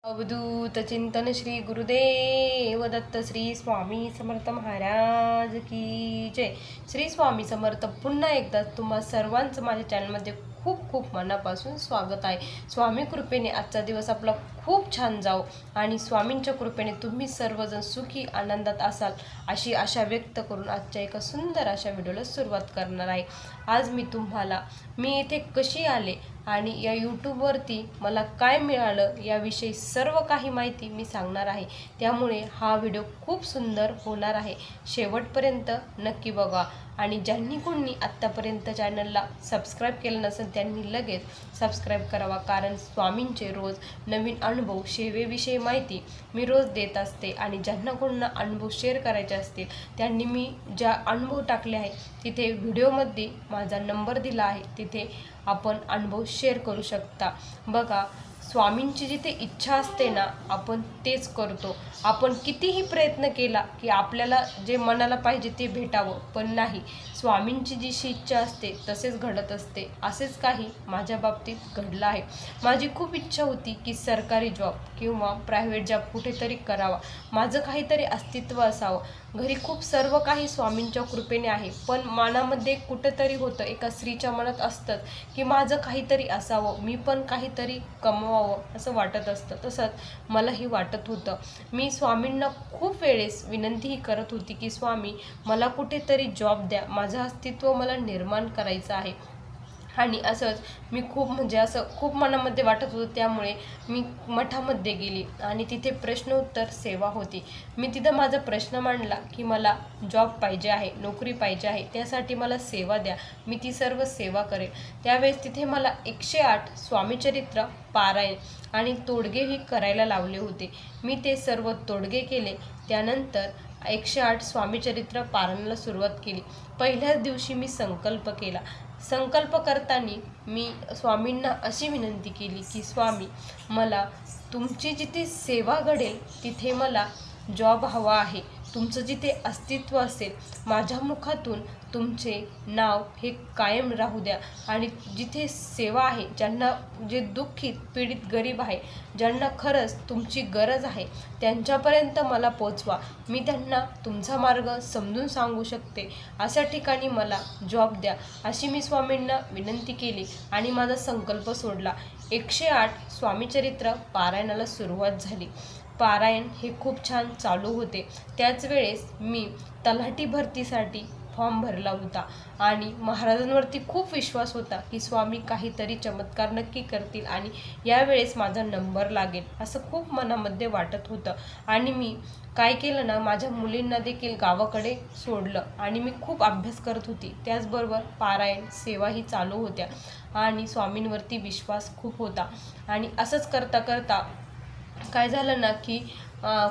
अवधूत चिंतन श्री गुरुदेव दत्त श्री स्वामी समर्थ महाराज की जय। श्री स्वामी समर्थ पुन्हा एकदा तुम्हा सर्वांचं माझ्या चॅनलमध्ये खूप खूप मनापासून स्वागत आहे। स्वामी कृपेने आजचा दिवस आपला खूप छान जाओ आणि स्वामींच्या कृपेने तुम्ही सर्वजण सुखी आनंदात असाल अशी आशा व्यक्त करून आजच्या एका सुंदर अशा व्हिडिओला सुरुवात करणार आहे। आज मी तुम्हाला मी इथे कशी आले आणि या यूट्यूबवरती मला काय मिळालं याविषयी सर्व काही माहिती मी सांगणार आहे। त्यामुळे हा व्हिडिओ खूप सुंदर होणार आहे, शेवटपर्यंत नक्की बघा। आणि ज्यांनी कोणी आत्तापर्यंत चॅनलला सबस्क्राईब केलं नसेल त्यांनी लगेच सबस्क्राईब करावा, कारण स्वामींचे रोज नवीन अनुभव सेवेविषयी माहिती मी रोज देत असते। आणि ज्यांना कोणाला अनुभव शेअर करायचे असतील त्यांनी मी ज्या अनुभव टाकले आहे तिथे व्हिडिओमध्ये माझा नंबर दिला आहे, तिथे आपण अनुभव शेअर करू शकता। बघा, स्वामींची जिथे इच्छा असते ना आपण तेच करतो। आपण कितीही प्रयत्न केला की आपल्याला जे मनाला पाहिजे ते भेटावं, पण नाही, स्वामींची जी इच्छा असते तसेच घडत असते। असेच काही माझ्या बाबतीत घडलं आहे। माझी खूप इच्छा होती की सरकारी जॉब किंवा प्रायव्हेट जॉब कुठेतरी करावा, माझं काहीतरी अस्तित्व असावं। घरी खूप सर्व काही स्वामींच्या कृपेने आहे, पण मनामध्ये कुठेतरी होतं, एका स्त्रीच्या मनात असतं की माझं काहीतरी असावं, मी पण काहीतरी कमवावं असं वाटत असतं। तसंच मलाही वाटत होतं। मी स्वामींना खूप वेळेस विनंतीही करत होती की स्वामी मला कुठेतरी जॉब द्या, माझं अस्तित्व मला निर्माण करायचं आहे। आणि असंच मी खूप मनामध्ये वाटत होतं। त्यामुळे मी मठामध्ये गेली आणि तिथे प्रश्नोत्तर सेवा होती। मी तिथं माझा प्रश्न मांडला की मला जॉब पाहिजे आहे, नोकरी पाहिजे आहे, त्यासाठी मला सेवा द्या, मी ती सर्व सेवा करेन। त्यावेळेस तिथे मला 108 स्वामीचरित्र पारायण आणि तोडगेही करायला लावले होते। मी ते सर्व तोडगे केले। त्यानंतर 108 स्वामीचरित्र पारायणाला सुरुवात केली। पहिल्याच दिवशी मी संकल्प केला। संकल्प करताना मी स्वामींना अशी विनंती केली की स्वामी मला तुमची जिथे सेवा घडेल तिथे मला जॉब हवा आहे। तुमचं जिथे अस्तित्व असेल माझ्या मुखातून तुमचे नाव हे कायम राहू द्या। आणि जिथे सेवा आहे, ज्यांना जे दुःखित पीडित गरीब आहे, ज्यांना खरंच तुमची गरज आहे त्यांच्यापर्यंत मला पोचवा। मी त्यांना तुमचा मार्ग समजून सांगू शकते, अशा ठिकाणी मला जॉब द्या, अशी मी स्वामींना विनंती केली आणि माझा संकल्प सोडला। 108 स्वामीचरित्र पारायणाला सुरुवात झाली। पारायण हे खूप छान चालू होते। त्याच वेळेस मी तलाठी भरतीसाठी फॉर्म भरला होता आणि महाराजांवरती खूप विश्वास होता की स्वामी काहीतरी चमत्कार नक्की करतील आणि यावेळेस माझा नंबर लागेल असं खूप मनामध्ये वाटत होतं। आणि मी काय केलं ना, माझ्या मुलींना देखील गावाकडे सोडलं आणि मी खूप अभ्यास करत होती। त्याचबरोबर पारायण सेवाही चालू होत्या आणि स्वामींवरती विश्वास खूप होता। आणि असंच करता करता काय झालं ना की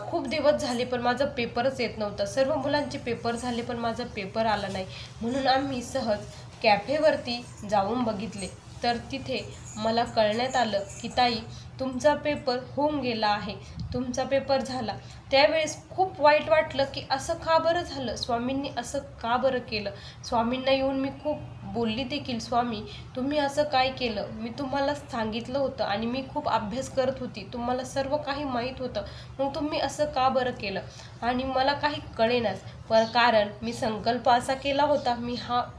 खूप दिवस झाले पण माझा पेपरच येत नव्हता। सर्व मुलांचे पेपर झाले पण माझा पेपर आला नाही। म्हणून आम्ही सहज कॅफेवरती जाऊन बघितले, तर तिथे मला कळण्यात आलं की ताई तुमचा पेपर होऊन गेला आहे, तुमचा पेपर झाला। त्यावेळेस खूप वाईट वाटलं की असं का बरं झालं, स्वामींनी असं का बरं केलं। स्वामींना येऊन मी खूप बोलली देखील, स्वामी तुम्ही असं काय केलं, मी तुम्हाला सांगितलं होतं आणि मी खूप अभ्यास करत होती, तुम्हाला सर्व काही माहीत होतं, मग तुम्ही असं का बरं केलं। आणि मला काही कळेनाच, पण कारण मी संकल्प असा केला होता,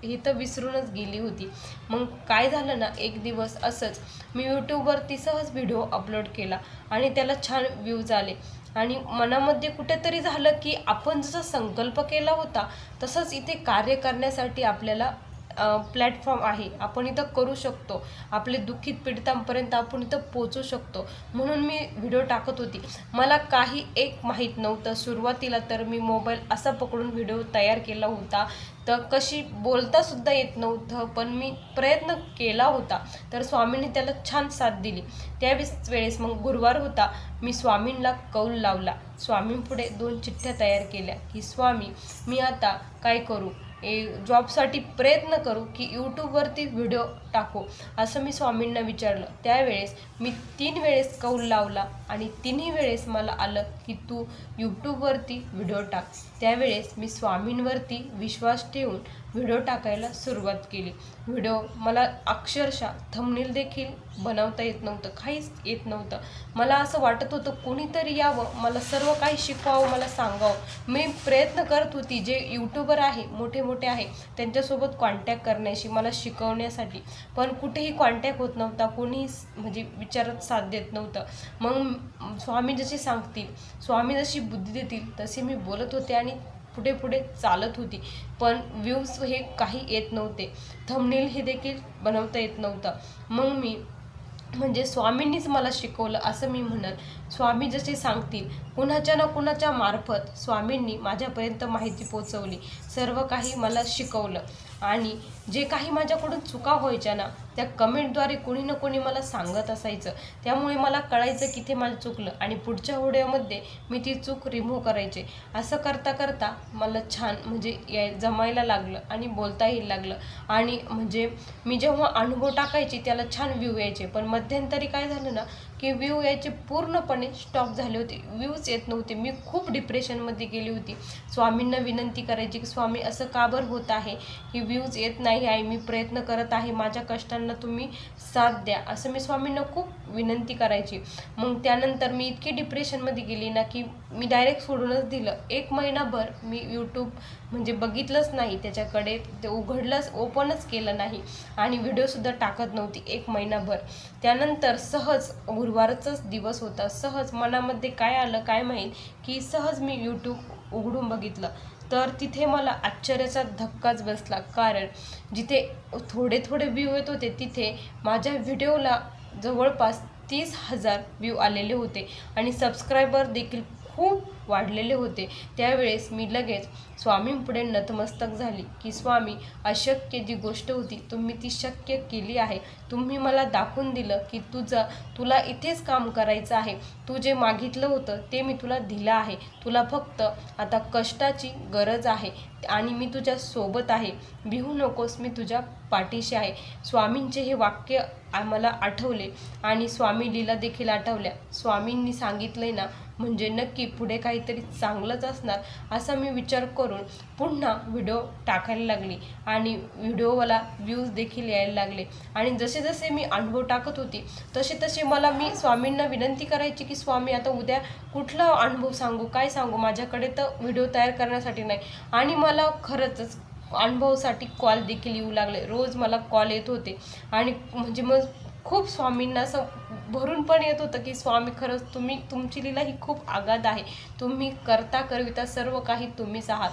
हे तर विसरूनच गेली होती। मग काय झालं ना, एक दिवस असंच मी यूट्यूबवरती सहज व्हिडिओ अपलोड केला आणि त्याला छान व्ह्यूज आले आणि मनामध्ये कुठेतरी झालं की आपण जसा संकल्प केला होता तसंच इथे कार्य करण्यासाठी आपल्याला प्लॅटफॉर्म आहे, आपण इथं करू शकतो, आपले दुःखित पीडितांपर्यंत आपण इथं पोचू शकतो। म्हणून मी व्हिडिओ टाकत होती। मला काही एक माहीत नव्हतं सुरुवातीला, तर मी मोबाईल असा पकडून व्हिडिओ तयार केला होता, तर कशी बोलतासुद्धा येत नव्हतं, पण मी प्रयत्न केला होता, तर स्वामींनी त्याला छान साथ दिली। त्यावेळेस मग गुरुवार होता, मी स्वामींना कौल लावला, स्वामींपुढे 2 चिठ्ठ्या तयार केल्या की स्वामी मी आता काय करू, जॉबसाठी प्रयत्न करू की यूट्यूबवरती व्हिडिओ टाकू, असं मी स्वामींना विचारलं। त्यावेळेस मी 3 वेळेस कौल लावला आणि 3ही वेळेस मला आलं की तू यूट्यूबवरती व्हिडिओ टाक। त्यावेळेस मी स्वामींवरती विश्वास ठेवून व्हिडिओ टाकायला सुरुवात केली. व्हिडिओ मला अक्षरशः थंबनेल देखील बनवता येत नव्हतं, काहीच येत नव्हतं. मला असं वाटत होतं कोणीतरी यावं, मला सर्व काही शिकवावं, मला सांगावं. मी प्रयत्न करत होती, जे यूट्यूबर आहे मोठे मोठे आहे त्यांच्यासोबत कॉन्टॅक्ट करण्याची, मला शिकवण्यासाठी, पण कुठेही कॉन्टॅक्ट होत नव्हता. कोणीही म्हणजे विचारात साथ देत नव्हतं. मग स्वामी जसे सांगतील, स्वामी जशी बुद्धी देतील तसे मी बोलत होते आणि पुढे पुढे चालत होती. पण व्ह्यूज हे काही येत नव्हते, थंबनेल हे देखील बनवता येत नव्हतं. मग मी म्हणजे स्वामींनीच मला शिकवलं असं मी म्हणेन. स्वामी जसे सांगतील, कुणाच्या ना कुणाच्या मार्फत स्वामींनी माझ्यापर्यंत माहिती पोचवली, सर्व काही मला शिकवलं. आणि जे काही माझ्याकडून चुका व्हायच्या ना, त्या कमेंटद्वारे कोणी ना कोणी मला सांगत असायचं. त्यामुळे मला कळायचं की ते माझं चुकलं आणि पुढच्या व्हिडिओमध्ये मी ती चूक रिमूव्ह करायचे. असं करता करता मला छान म्हणजे जमायला लागलं आणि बोलता येईल लागलं. आणि म्हणजे मी जेव्हा अनुभव टाकायची त्याला छान व्ह्यू यायचे, पण मध्यंतरी काय झालं ना की व्ह्यू यायचे पूर्णपणे स्टॉप झाले होते, व्ह्यूज येत नव्हते. मी खूप डिप्रेशनमध्ये गेली होती. स्वामींना विनंती करायची की स्वामी असं का बरं होत आहे की व्ह्यूज येत नाही आहे, मी प्रयत्न करत आहे, माझ्या कष्टांना तुम्ही साथ द्या, असं मी स्वामींना खूप विनंती करायची. मग त्यानंतर मी इतकी डिप्रेशनमध्ये गेली ना की मी डायरेक्ट सोडूनच दिलं. 1 महिनाभर मी यूट्यूब म्हणजे बघितलंच नाही, त्याच्याकडे ते उघडलंच, ओपनच केलं नाही आणि व्हिडिओसुद्धा टाकत नव्हती 1 महिनाभर. त्यानंतर सहज गुरुवारचाच दिवस होता, सहज मनामध्ये काय आलं काय माहीत की सहज मी यूट्यूब उघडून बघितलं. तर तिथे मला आश्चर्याचा धक्काच बसला, कारण जिथे थोडे थोडे व्ह्यू येत होते तिथे माझ्या व्हिडिओला जवळपास 30,000 व्ह्यू आलेले होते आणि सबस्क्रायबर देखील खूप वाढलेले होते. त्यावेळेस मी लगेच स्वामींपुढे नतमस्तक झाली की स्वामी, अशक्य जी गोष्ट होती तुम्ही ती शक्य केली आहे. तुम्ही मला दाखवून दिलं की तुला इथेच काम करायचं आहे. तू जे मागितलं होतं ते मी तुला दिलं आहे. तुला फक्त आता कष्टाची गरज आहे आणि मी तुझ्या सोबत आहे. भिवू नकोस, मी तुझ्या पाठीशी आहे. स्वामींचे हे वाक्य आम्हाला आठवले आणि स्वामी लीला देखील आठवल्या. स्वामींनी सांगितलंय ना म्हणजे नक्की पुढे काहीतरी चांगलंच असणार असा मी विचार करून पुन्हा व्हिडिओ टाकायला लागली आणि व्हिडिओला व्ह्यूज देखील यायला लागले. आणि जसे जसे मी अनुभव टाकत होती तसे तसे मी स्वामींना विनंती करायची की स्वामी आता उद्या कुठला अनुभव सांगू, काय सांगू, माझ्याकडे तर व्हिडिओ तयार करण्यासाठी नाही. आणि मला खरंच अनुभवासाठी कॉल देखील येऊ लागले. रोज मला कॉल येत होते आणि म्हणजे मग खूप स्वामींना असं भरून पण येत होतं की स्वामी खरंच तुमची लीला ही खूप आगाध आहे. तुम्ही करता करविता सर्व काही तुम्हीच आहात.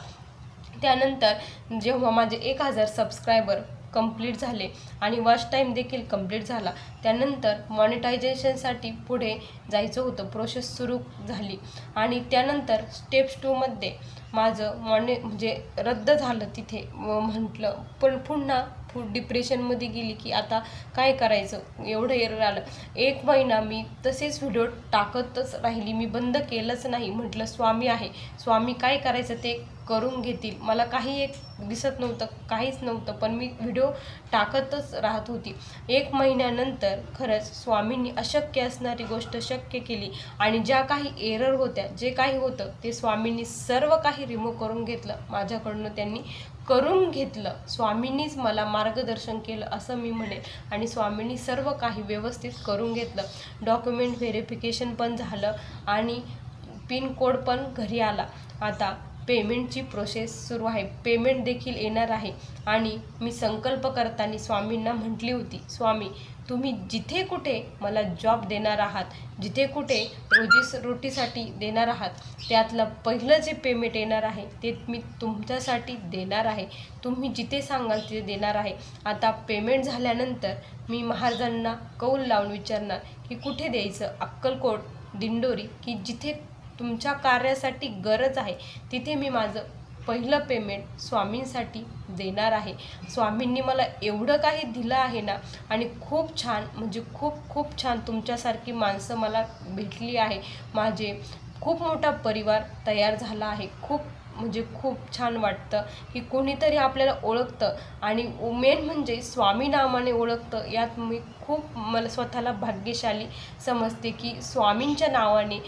त्यानंतर जेव्हा माझे 1000 सबस्क्रायबर कंप्लीट झाले आणि वॉच टाईम देखील कंप्लीट झाला, त्यानंतर मॉनिटायझेशनसाठी पुढे जायचं होतं, प्रोसेस सुरू झाली आणि त्यानंतर स्टेप्स 2 मध्ये माझं म्हणजे रद्द झालं. तिथे म्हटलं पण पुन्हा डिप्रेशनमध्ये गेली की आता काय करायचं, एवढं एरर आलं. 1 महिना मी तसेच व्हिडिओ टाकतच राहिली, मी बंद केलंच नाही. म्हटलं स्वामी आहे, स्वामी काय करायचं ते करून घेतील. मला काही एक दिसत नव्हतं, काहीच नव्हतं, पण मी व्हिडिओ टाकतच राहत होती. 1 महिन्यानंतर खरंच स्वामींनी अशक्य असणारी गोष्ट शक्य केली आणि ज्या काही एरर होत्या, जे काही होतं ते स्वामींनी सर्व काही रिमूव्ह करून घेतलं. माझ्याकडून त्यांनी करून घेतलं. स्वामींनीच मला मार्गदर्शन केलं असं मी म्हणेन आणि स्वामींनी सर्व काही व्यवस्थित करून घेतलं. डॉक्युमेंट व्हेरिफिकेशन पण झालं आणि पिन कोड पण घरी आला. आता पेमेंटची प्रोसेस सुरू आहे, पेमेंट देखील येणार आहे. आणि मी संकल्प करताना स्वामींना म्हटली होती, स्वामी तुम्ही जिथे कुठे मला जॉब देणार आहात, जिथे कुठे रोटीसाठी देणार आहात, त्यातलं पहिलं जे पेमेंट येणार आहे ते मी तुमच्यासाठी देणार आहे. तुम्ही जिथे सांगाल तिथे देणार आहे. आता पेमेंट झाल्यानंतर मी महाराजांना कौल लावून विचारणार की कुठे द्यायचं, अक्कलकोट, दिंडोरी की जिथे तुमच्या कार्यासाठी गरज आहे तिथे मी माझं पहिलं पेमेंट स्वामींसाठी देणार आहे. स्वामींनी मला एवढं काही दिलं आहे ना आणि खूप छान म्हणजे खूप छान तुमच्यासारखी माणसं मला भेटली आहे. माझे खूप मोठा परिवार तयार झाला आहे. खूप म्हणजे खूप छान वाटतं की कोणीतरी आपल्याला ओळखतं आणि मेन म्हणजे स्वामी नावाने ओळखतं. यात मी खूप मला स्वतःला भाग्यशाली समजते की स्वामींच्या नावाने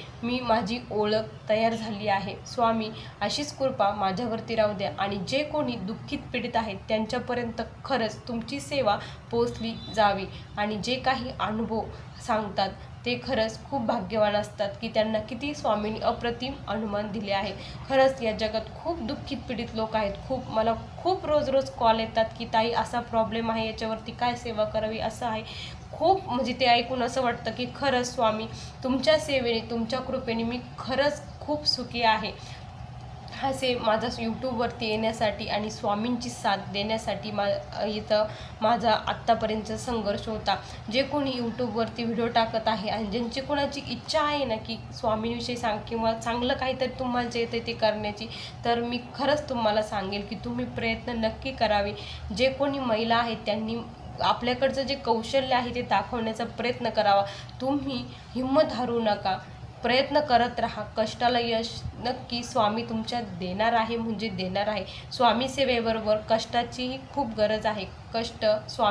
माझी ओळख तयार झाली आहे. स्वामी अशीच कृपा माझ्यावरती राहू द्या आणि जे कोणी दुःखित पीडित आहेत त्यांच्यापर्यंत खरंच तुमची सेवा पोचली जावी आणि जे काही अनुभव सांगतात ते खरंच खूप भाग्यवान असतात की त्यांना किती स्वामींनी अप्रतिम अनुमान दिले आहे. खरंच या जगात खूप दुःखित पीडित लोक आहेत. मला खूप रोज कॉल येतात की ताई असा प्रॉब्लेम आहे, याच्यावरती काय सेवा करावी असं आहे. खूप म्हणजे ते ऐकून असं वाटतं की खरंच स्वामी तुमच्या सेवेने तुमच्या कृपेने मी खरंच खूप सुखी आहे. माझा यूट्यूबवरती येण्यासाठी आणि स्वामींची साथ देण्यासाठी इथं माझा आत्तापर्यंतचा संघर्ष होता. जे कोणी यूट्यूबवरती व्हिडिओ टाकत आहे आणि ज्यांची कोणाची इच्छा आहे ना की स्वामींविषयी किंवा चांगलं काहीतरी तुम्हाला जे येते ते करण्याची, तर मी खरंच तुम्हाला सांगेल की तुम्ही प्रयत्न नक्की करावे. जे कोणी महिला आहेत त्यांनी आपल्याकडचं जे कौशल्य आहे ते दाखवण्याचा प्रयत्न करावा. तुम्ही हिंमत हारू नका, प्रयत्न करत राहा. कष्टाला यश नक्की स्वामी तुमच्या देणार आहे, म्हणजे देणार आहे. स्वामी सेवेबरोबर कष्टाचीही खूप गरज आहे. कष्ट स्वामी